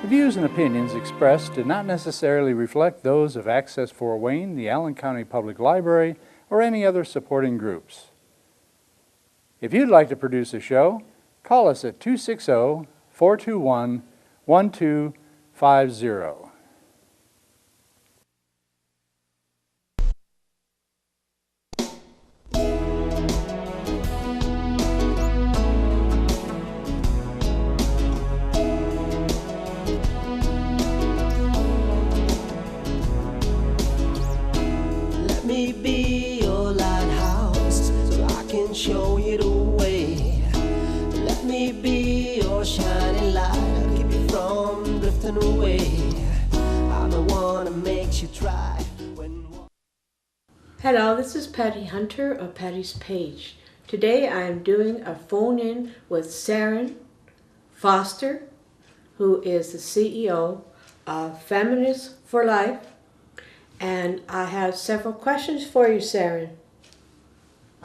The views and opinions expressed do not necessarily reflect those of Access Fort Wayne, the Allen County Public Library, or any other supporting groups. If you'd like to produce a show, call us at 260-421-1250. Let me be your lighthouse so I can show you the way. Let me be your shining light, I'll keep you from drifting away. I'm the one that makes you try when... Hello, this is Patty Hunter of Patty's Page. Today I am doing a phone-in with Sarrin Foster, who is the CEO of Feminists for Life. And I have several questions for you, Sarrin.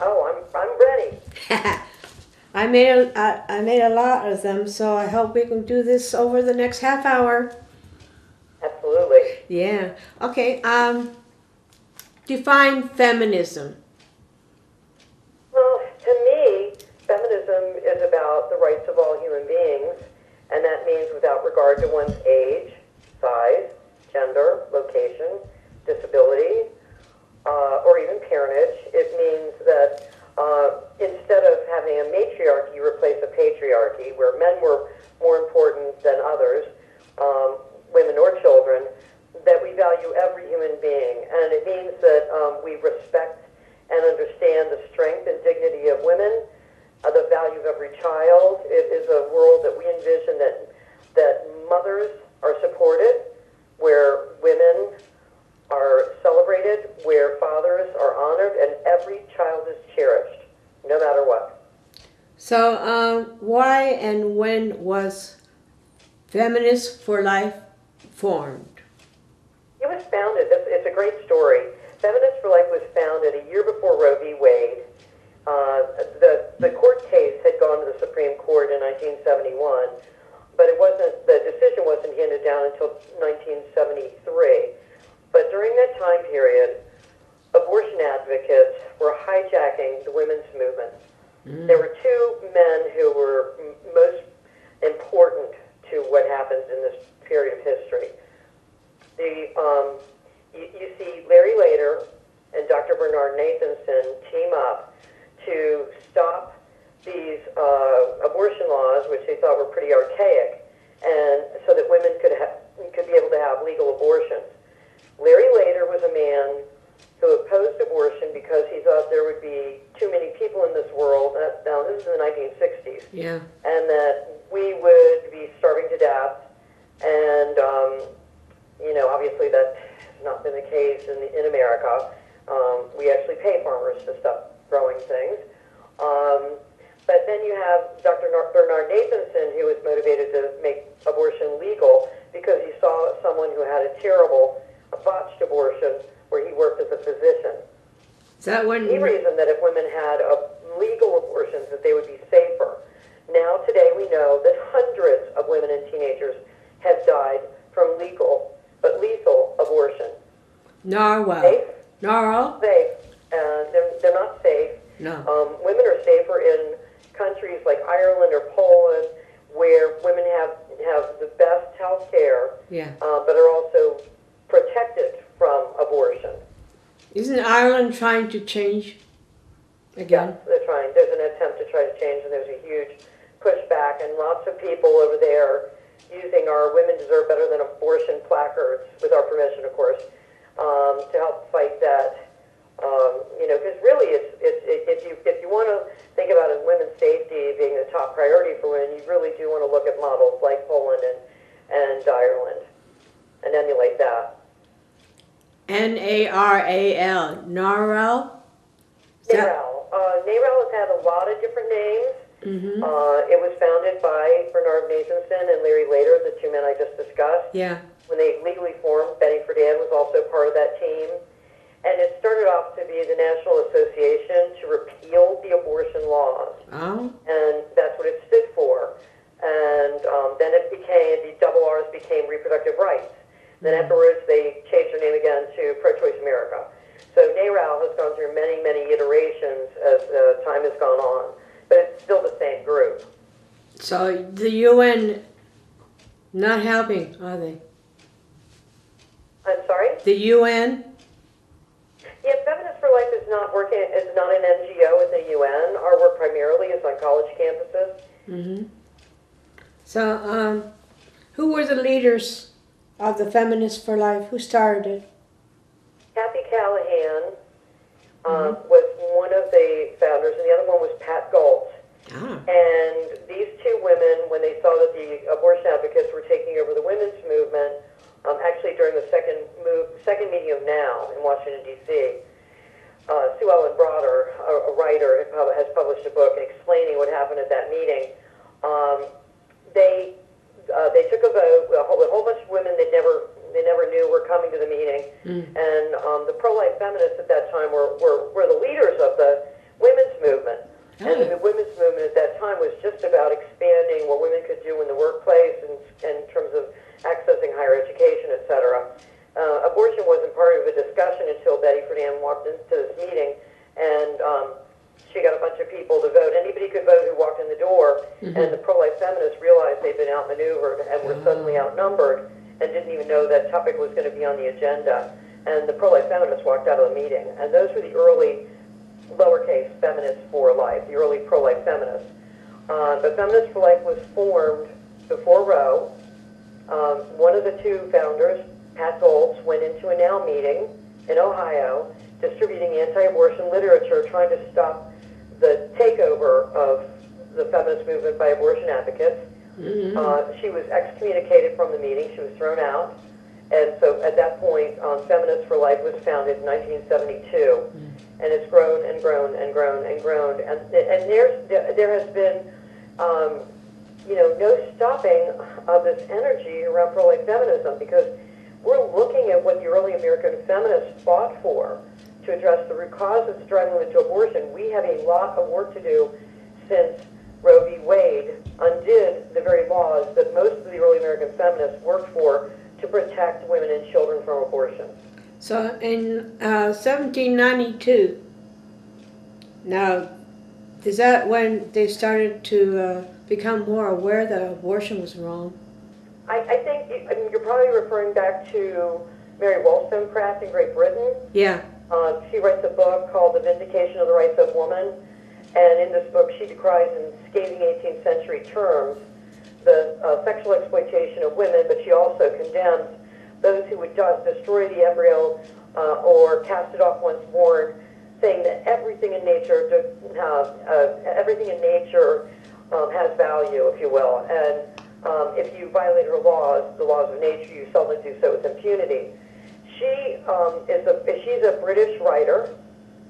Oh, I'm ready. I made a lot of them, so I hope we can do this over the next half hour. Absolutely. Yeah. Okay. Define feminism. Well, to me, feminism is about the rights of all human beings, and that means without regard to one's age, size, gender, location, disability, or even parentage. It means that instead of having a matriarchy, you replace a patriarchy, where men were more important than others, women or children, that we value every human being. And it means that we respect and understand the strength and dignity of women, the value of every child. It is a world that we envision that mothers are supported, where women are celebrated, where fathers are honored, and every child is cherished, no matter what. So, why and when was Feminists for Life formed? It was founded, it's a great story. Feminists for Life was founded a year before Roe v. Wade. The court case had gone to the Supreme Court in 1971, but the decision wasn't handed down until 1973. But during that time period, abortion advocates were hijacking the women's movement. There were two men who were most important to what happens in this period of history. You see Larry Lader and Dr. Bernard Nathanson team up to stop these abortion laws, which they thought were pretty archaic, and so that women could be able to have legal abortions. Larry Lader was a man who opposed abortion because he thought there would be too many people in this world. Now, this is in the 1960s. Yeah. And that we would be starving to death. And, obviously that has not been the case in America. We actually pay farmers to stop growing things. But then you have Dr. Bernard Nathanson, who was motivated to make abortion legal because he saw someone who had a botched abortion where he worked as a physician. Is that when He reasoned that if women had legal abortions, that they would be safer. Now, today, we know that hundreds of women and teenagers have died from legal but lethal abortion. Narwhal? Safe? Narwhal? Safe. They're not safe. No. Women are safer in countries like Ireland or Poland, where women have the best health care, Yeah. but are also protected from abortion. Isn't Ireland trying to change again? Yes, they're trying. There's an attempt to try to change, and there's a huge pushback, and lots of people over there using our Women Deserve Better Than Abortion placards, with our permission, of course, to help fight that. Because really, if you want to think about women's safety being the top priority for women, you really do want to look at models like Poland and Ireland and emulate that. N-A-R-A-L. Narwhal? NARAL. NARAL has had a lot of different names. Mm-hmm. It was founded by Bernard Nathanson and Larry Lader, the two men I just discussed. Yeah. When they legally formed, Betty Friedan was also part of that team. And it started off to be the National Association to repeal the abortion laws. Oh. And that's what it stood for. And then it became, the double R's became Then afterwards, they changed their name again to Pro-Choice America. So NARAL has gone through many, many iterations as time has gone on, but it's still the same group. So the UN not helping, are they? I'm sorry? The UN? Yeah, Feminists for Life is not working, is not an NGO at the UN. Our work primarily is on college campuses. Mm-hmm. So, who were the leaders of the Feminists for Life? Who started it? Kathy Callahan was one of the founders, and the other one was Pat Galtz. Ah. And these two women, when they saw that the abortion advocates were taking over the women's movement, actually during the second meeting of NOW in Washington, D.C., Sue Ellen Broader, a writer, has published a book explaining what happened at that meeting. They took a vote. A whole bunch of women they never knew were coming to the meeting, and the pro-life feminists at that time were the leaders of the women's movement. And the women's movement at that time was just about expanding what women could do in the workplace and in terms of accessing higher education, etc. Abortion wasn't part of the discussion until Betty Friedan walked into this meeting, and she got a bunch of people to vote. Anybody could vote who walked in the door, and the pro-life feminists realized they'd been outmaneuvered and were suddenly outnumbered and didn't even know that topic was going to be on the agenda. And the pro-life feminists walked out of the meeting. And those were the early lowercase Feminists for Life, the early pro-life feminists. But Feminists for Life was formed before Roe. One of the two founders, Pat Galtz, went into a NOW meeting in Ohio, distributing anti-abortion literature, trying to stop the takeover of the feminist movement by abortion advocates. She was excommunicated from the meeting. She was thrown out. And so at that point, Feminists for Life was founded in 1972. And it's grown and grown and grown and grown. And there has been, no stopping of this energy around pro-life feminism, because we're looking at what the early American feminists fought for to address the root causes driving women to abortion. We have a lot of work to do since Roe v. Wade undid the very laws that most of the early American feminists worked for to protect women and children from abortion. So in 1792, now, is that when they started to become more aware that abortion was wrong? I think you're probably referring back to Mary Wollstonecraft in Great Britain. Yeah. She writes a book called The Vindication of the Rights of Woman, and in this book she decries in scathing 18th century terms the sexual exploitation of women, but she also condemns those who would just destroy the embryo or cast it off once born, saying that everything in nature has value, if you will, and if you violate her laws, the laws of nature, you seldom do so with impunity. She's a British writer,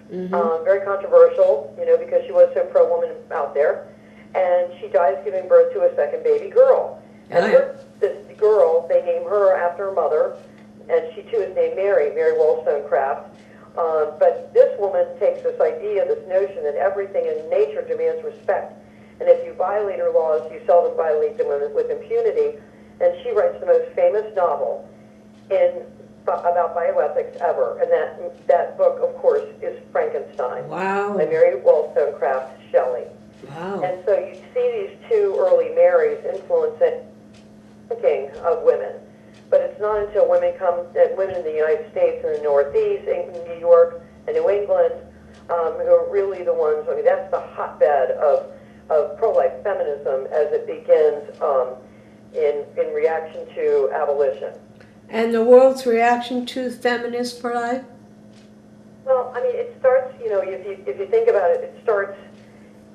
very controversial, because she was so pro-woman out there, and she dies giving birth to a second baby girl. And this girl, they name her after her mother, and she too is named Mary Wollstonecraft. But this woman takes this idea, this notion that everything in nature demands respect, and if you violate her laws, you seldom violate them with impunity. And she writes the most famous novel about bioethics ever, and that book, of course, is Frankenstein. Wow. By Mary Wollstonecraft Shelley. Wow. And so you see these two early Marys influencing thinking of women. But it's not until women in the United States and the Northeast, in New York and New England, who are really the ones, that's the hotbed of pro-life feminism as it begins in reaction to abolition. And the world's reaction to Feminists for Life? Well, it starts, if you think about it, it starts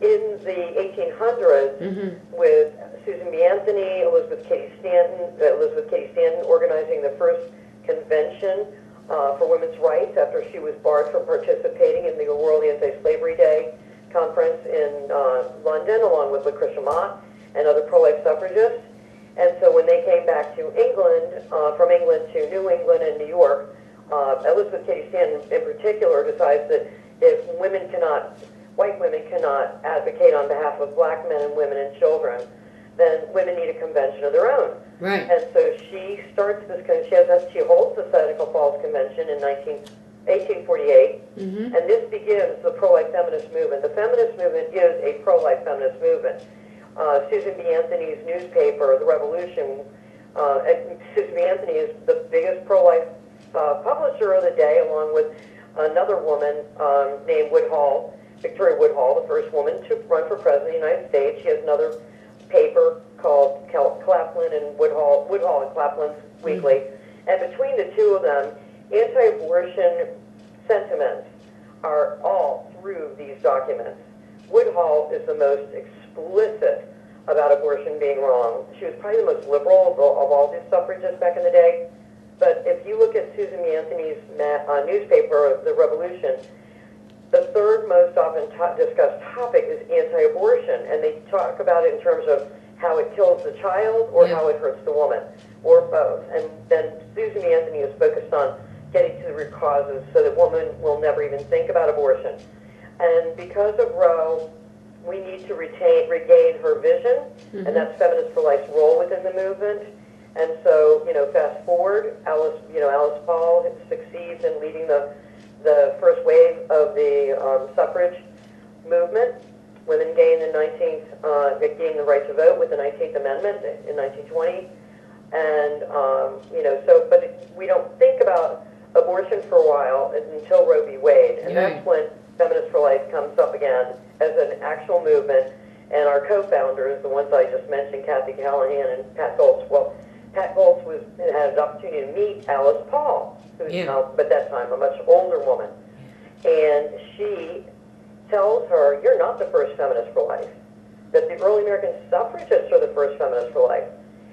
in the 1800s with Susan B. Anthony, Elizabeth Cady Stanton organizing the first convention for women's rights after she was barred from participating in the World Anti-Slavery Day conference in London, along with Lucretia Mott and other pro-life suffragists. And so when they came back to England, from England to New England and New York, Elizabeth Cady Stanton in particular decides that if white women cannot advocate on behalf of black men and women and children, then women need a convention of their own. Right. And so she starts this, she holds the Seneca Falls Convention in 1848, and this begins the pro-life feminist movement. The feminist movement is a pro-life feminist movement. Susan B. Anthony's newspaper, The Revolution, and Susan B. Anthony is the biggest pro-life publisher of the day, along with another woman named Woodhull, Victoria Woodhull, the first woman to run for president of the United States. She has another paper called Claflin and Woodhull and Claflin's Weekly. And between the two of them, anti-abortion sentiments are all through these documents. Woodhull is the most explicit about abortion being wrong. She was probably the most liberal of all the suffragists back in the day. But if you look at Susan B. Anthony's newspaper, The Revolution, the third most often discussed topic is anti-abortion, and they talk about it in terms of how it kills the child or how it hurts the woman, or both. And then Susan B. Anthony is focused on getting to the root causes so that women will never even think about abortion. And because of Roe, we need to regain her vision, and that's Feminists for Life's role within the movement. And so, fast forward, Alice Paul succeeds in leading the first wave of the suffrage movement. Women gained gained the right to vote with the 19th Amendment in 1920. And, but we don't think about abortion for a while until Roe v. Wade. And that's when Feminists for Life comes up again as an actual movement. And our co-founders, the ones I just mentioned, Kathy Callahan and Pat Goltz, Pat Goltz had an opportunity to meet Alice Paul, who's now, at that time, a much older woman. And she tells her, you're not the first feminist for life. That the early American suffragists are the first feminists for life.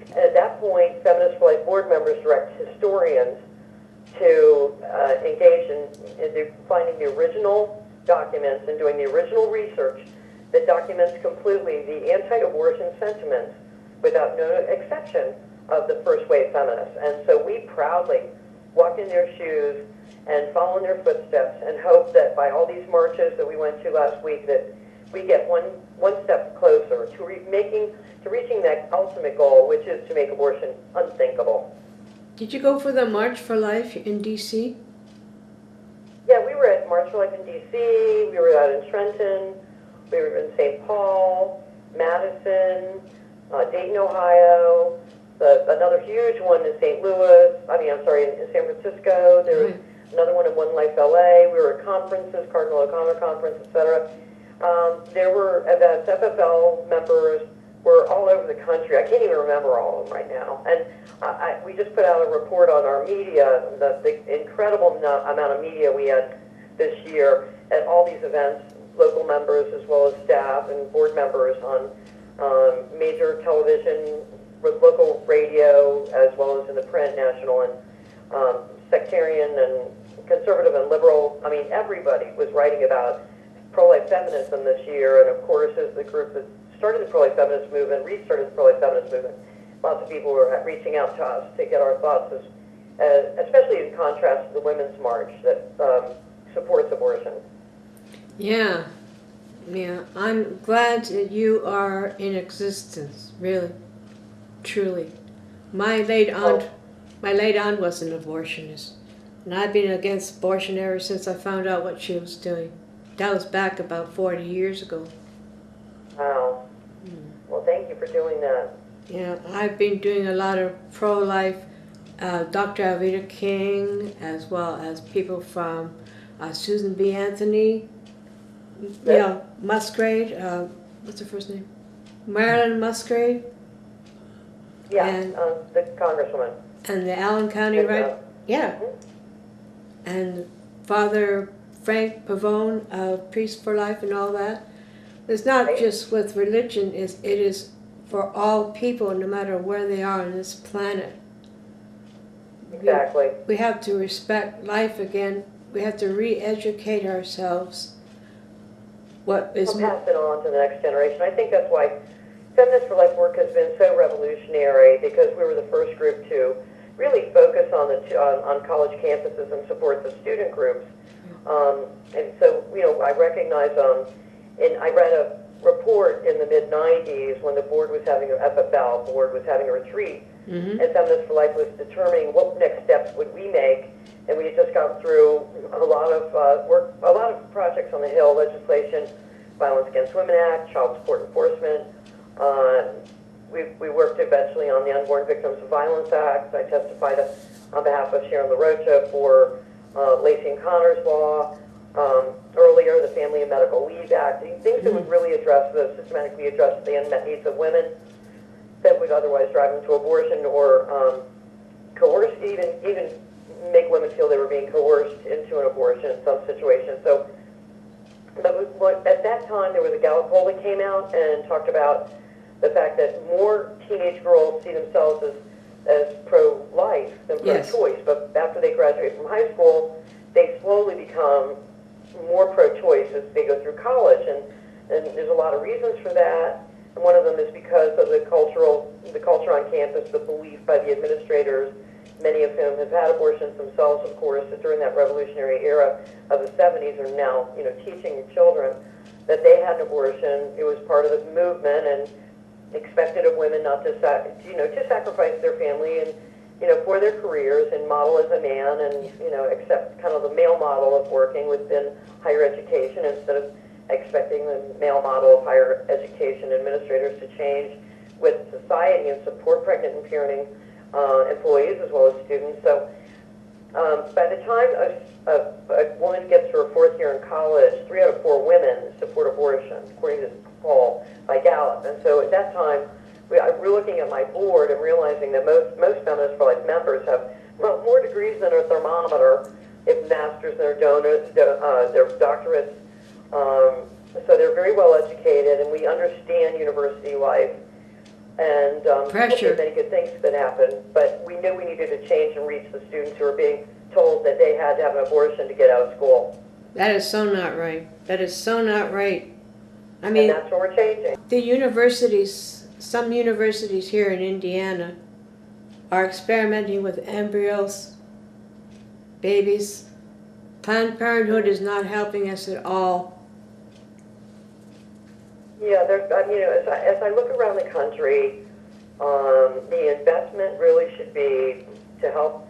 And at that point, Feminists for Life board members direct historians to engage in finding the original documents and doing the original research that documents completely the anti-abortion sentiments, without no exception, of the first wave feminists. And so we proudly walk in their shoes and follow in their footsteps and hope that by all these marches that we went to last week, that we get one step closer to reaching that ultimate goal, which is to make abortion unthinkable. Did you go for the March for Life in D.C.? Yeah, we were at March for Life in D.C., we were out in Trenton, we were in St. Paul, Madison, Dayton, Ohio, another huge one in St. Louis, in San Francisco. There was another one in One Life LA. We were at conferences, Cardinal O'Connor Conference, etc. There were events, FFL members were all over the country. I can't even remember all of them right now. And we just put out a report on our media, the incredible amount of media we had this year at all these events, local members as well as staff and board members on major television, local radio, as well as in the print, national, and sectarian and conservative and liberal. I mean, everybody was writing about pro-life feminism this year, and of course, as the group that started the pro-life feminist movement, restarted the pro-life feminist movement, lots of people were reaching out to us to get our thoughts, especially in contrast to the Women's March that supports abortion. Yeah, I'm glad that you are in existence, really, truly. My late aunt was an abortionist, and I've been against abortion ever since I found out what she was doing. That was back about 40 years ago. Wow. Well, thank you for doing that. Yeah, I've been doing a lot of pro-life, Dr. Alveda King, as well as people from Susan B. Anthony, Musgrave, what's her first name? Marilyn Musgrave. Yeah, and, the Congresswoman. And the Allen County, right? Yeah. Mm-hmm. And Father Frank Pavone of Priest for Life and all that. It's not just with religion, it is for all people, no matter where they are on this planet. Exactly. We have to respect life again. We have to re-educate ourselves. Pass it on to the next generation. I think that's why Feminists for Life work has been so revolutionary, because we were the first group to really focus on college campuses and support the student groups. And so, I recognize, and I read report in the mid-90s when the board was having, FFL board was having a retreat, and Feminists for Life was determining what next steps would we make, and we had just gone through a lot of work, a lot of projects on the Hill, legislation, Violence Against Women Act, Child Support Enforcement. We worked eventually on the Unborn Victims of Violence Act. I testified on behalf of Sharon LaRocha for Lacey and Connor's law. Earlier, the Family and Medical Leave Act, things that would really systematically address the unmet needs of women that would otherwise drive them to abortion or coerce, even make women feel they were being coerced into an abortion in some situations. So at that time, there was a Gallup poll that came out and talked about the fact that more teenage girls see themselves as pro-life than pro-choice. But after they graduate from high school, they slowly become more pro-choice as they go through college. And there's a lot of reasons for that. And one of them is because of the culture on campus, the belief by the administrators, many of whom have had abortions themselves, of course, during that revolutionary era of the 70s, are now, teaching children that they had an abortion. It was part of the movement and expected of women not to, to sacrifice their family and, for their careers and model as a man and, accept kind of the male model of working within higher education instead of expecting the male model of higher education administrators to change with society and support pregnant and parenting employees as well as students. So by the time a woman gets to her fourth year in college, 3 out of 4 women support abortion, according to this poll by Gallup. And so at that time, we're looking at my board and realizing that most Feminists for Life members have more degrees than a thermometer, if masters than their doctorates. So they're very well educated, and we understand university life. And Pressure. many good things that happen, but we knew we needed to change and reach the students who are being told that they had to have an abortion to get out of school. That is so not right. That is so not right. I mean, and that's what we're changing. The universities, some universities here in Indiana are experimenting with embryos, babies. Planned Parenthood is not helping us at all. Yeah, as I look around the country, the investment really should be to help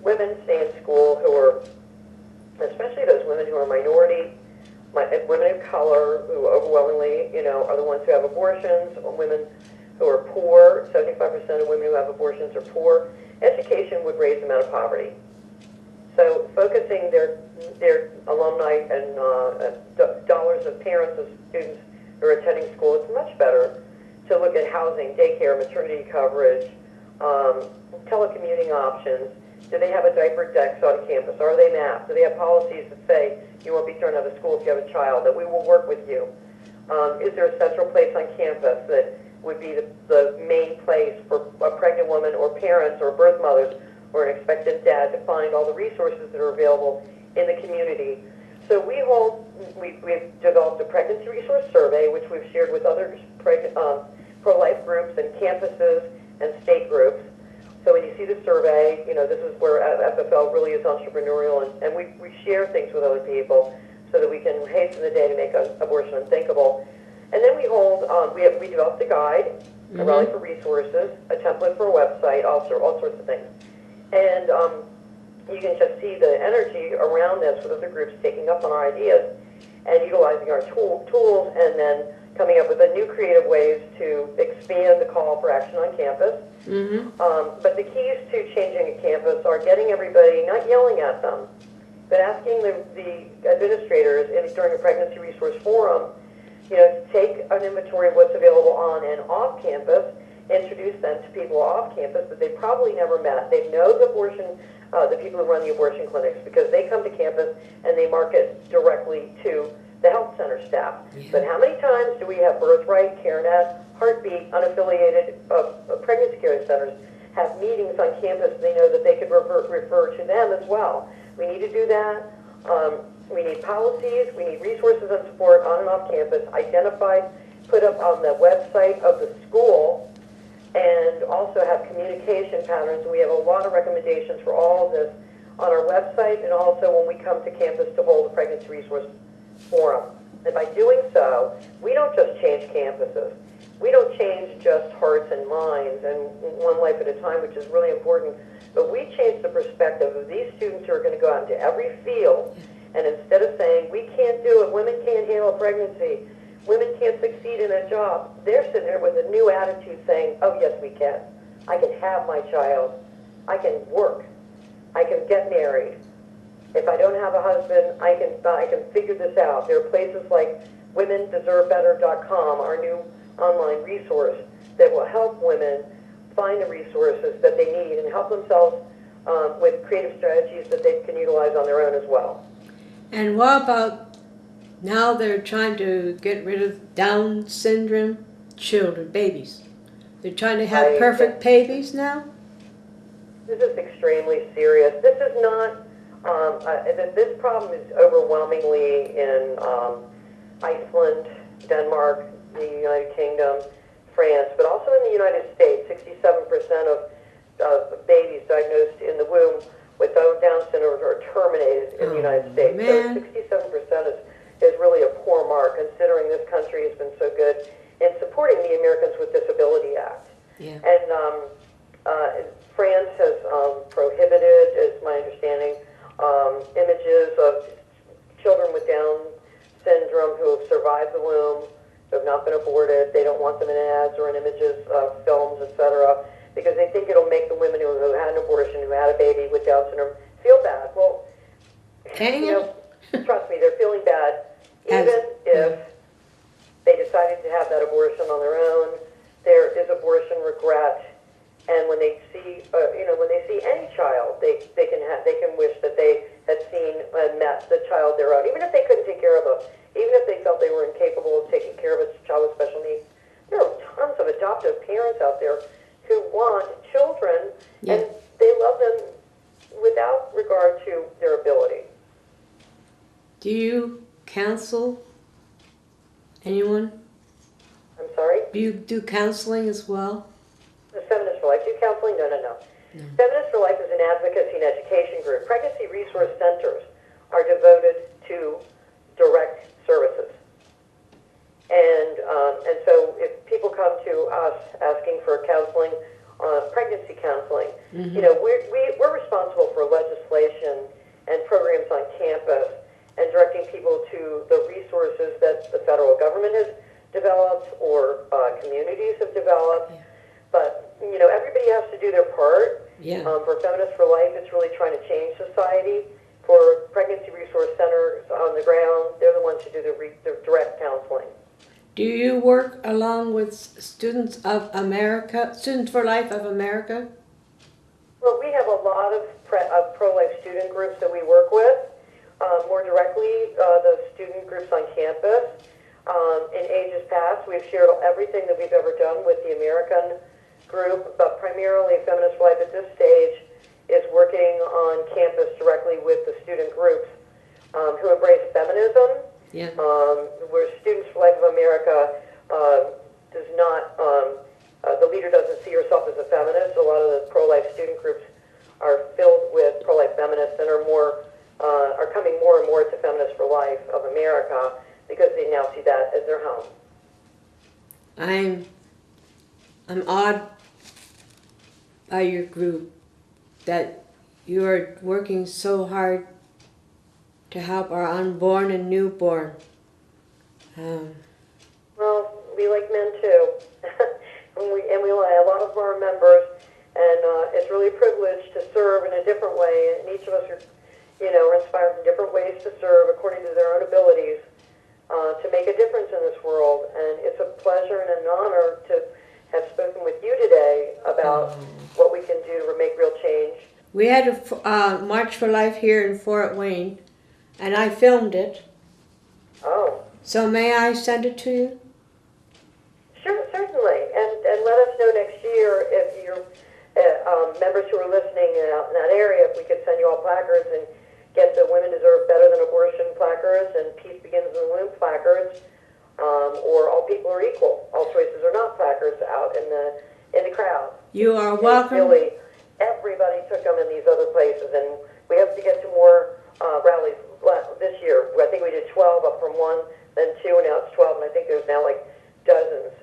women stay in school who are, especially those women who are minority, women of color who overwhelmingly, are the ones who have abortions, or women who are poor. 75% of women who have abortions are poor. Education would raise them out of poverty. So focusing their alumni and dollars of parents of students who are attending school, it's much better to look at housing, daycare, maternity coverage, telecommuting options. Do they have a diaper desk on campus? Are they masked? Do they have policies that say you won't be thrown out of school if you have a child, that we will work with you? Is there a central place on campus that would be the main place for a pregnant woman or parents or birth mothers or an expectant dad to find all the resources that are available in the community? So we've developed a pregnancy resource survey, which we've shared with other pro-life groups and campuses and state groups. So when you see the survey, this is where FFL really is entrepreneurial, and we share things with other people so that we can hasten the day to make abortion unthinkable. And then we developed a guide, a rally for resources, a template for a website, all sorts of things. And you can just see the energy around this with other groups taking up on our ideas and utilizing our tools and then coming up with new creative ways to expand the call for action on campus. But the keys to changing a campus are getting everybody, not yelling at them, but asking the administrators during a pregnancy resource forum, to take an inventory of what's available on and off campus, introduce them to people off campus that they probably never met. They know the people who run the abortion clinics because they come to campus and they market directly to the health center staff. Yeah. But how many times do we have Birthright, CareNet, Heartbeat, unaffiliated pregnancy care centers have meetings on campus? They know that they could refer to them as well. We need to do that. We need policies. We need resources and support on and off campus, identified, put up on the website of the school, and also have communication patterns. We have a lot of recommendations for all of this on our website, and also when we come to campus to hold a pregnancy resource forum. And by doing so, we don't just change campuses. We don't change just hearts and minds and one life at a time, which is really important, but we change the perspective of these students who are going to go out into every field, and instead of saying, we can't do it, women can't handle pregnancy, women can't succeed in a job, they're sitting there with a new attitude saying, oh yes we can. I can have my child. I can work. I can get married. If I don't have a husband, I can figure this out. There are places like womendeservebetter.com, our new online resource that will help women find the resources that they need and help themselves with creative strategies that they can utilize on their own as well. And what about now they're trying to get rid of Down syndrome children, babies? They're trying to have perfect babies now? This is extremely serious. This is not, this problem is overwhelmingly in Iceland, Denmark, the United Kingdom, France, but also in the United States. 67% of babies diagnosed in the womb with Down syndrome are terminated in the United States. Man. So 67% is really a poor mark, considering this country has been so good in supporting the Americans with Disability Act. Yeah. And France has prohibited, is my understanding, images of children with Down syndrome who have survived the womb, who have not been aborted. They don't want them in ads or in images, films, etc., because they think it'll make the women who had an abortion, who had a baby with Down syndrome, feel bad. Well, trust me, they're feeling bad, even if they decided to have that abortion on their own. There is abortion regret. And when they see, when they see any child, they can wish that they had seen and met the child their own, even if they couldn't take care of them, even if they felt they were incapable of taking care of a child with special needs. There are tons of adoptive parents out there who want children, and they love them without regard to their ability. Do you counsel anyone? I'm sorry? Do you do counseling as well? The Feminists for Life. Do counseling? No. Feminists for Life is an advocacy and education group. Pregnancy resource centers are devoted to direct services. And so if people come to us asking for counseling, pregnancy counseling, we're responsible for legislation and programs on campus and directing people to the resources that the federal government has developed or communities have developed. But, everybody has to do their part. For Feminists for Life, it's really trying to change society. For Pregnancy Resource Centers on the ground, they're the ones who do the direct counseling. Do you work along with Students of America, Students for Life of America? Well, we have a lot of pro-life student groups that we work with. More directly, the student groups on campus. In ages past, we've shared everything that we've ever done with the American group, but primarily Feminists for Life at this stage is working on campus directly with the student groups who embrace feminism. Where Students for Life of America does not, the leader doesn't see herself as a feminist. A lot of the pro-life student groups are filled with pro-life feminists and are coming more and more to Feminists for Life of America because they now see that as their home. I'm awed by your group that you are working so hard to help our unborn and newborn. Well, we like men too, and we like a lot of our members, and it's really a privilege to serve in a different way. And each of us are, are inspired in different ways to serve according to their own abilities to make a difference in this world. And it's a pleasure and an honor to have spoken with you today about what we can do to make real change. We had a March for Life here in Fort Wayne, and I filmed it. Oh. So may I send it to you? Sure, certainly. And let us know next year if your members who are listening in that area, if we could send you all placards and get the Women Deserve Better Than Abortion placards and Peace Begins in the Womb placards, or All People Are Equal, All Choices Are Not placards out in the crowd. You are welcome. Really, everybody took them in these other places, and we have to get to more rallies this year. I think we did 12 up from 1 then 2, and now it's 12, and I think there's now like dozens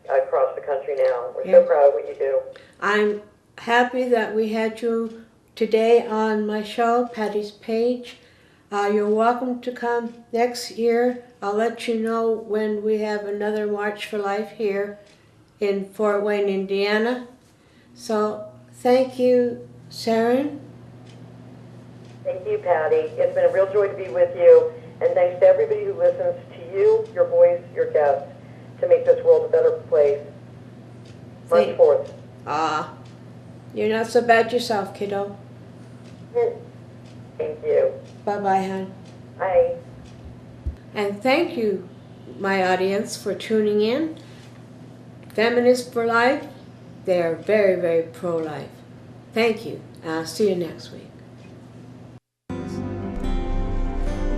across the country now. We're Yeah. so proud of what you do. I'm happy that we had you today on my show, Patty's Page. You're welcome to come next year. I'll let you know when we have another March for Life here in Fort Wayne, Indiana. So thank you, Sarrin. Thank you, Patty. It's been a real joy to be with you, and thanks to everybody who listens to you, your voice, your guests, to make this world a better place. March 4th. You're not so bad yourself, kiddo. Thank you. Bye-bye, hon. Bye. And thank you, my audience, for tuning in. Feminists for Life, they are very, very pro-life. Thank you. I'll see you next week.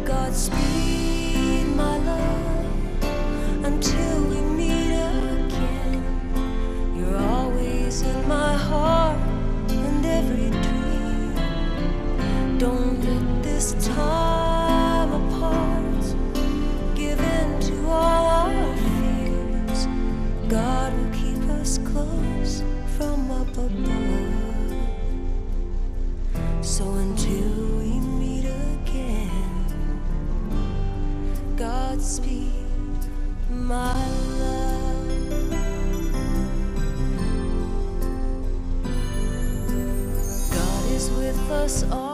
Godspeed, my love, until we meet again. You're always in my heart and every dream. Don't let this time apart give in to all our fears. God will keep us close from up above. So until we meet again, Godspeed, my love. God is with us all.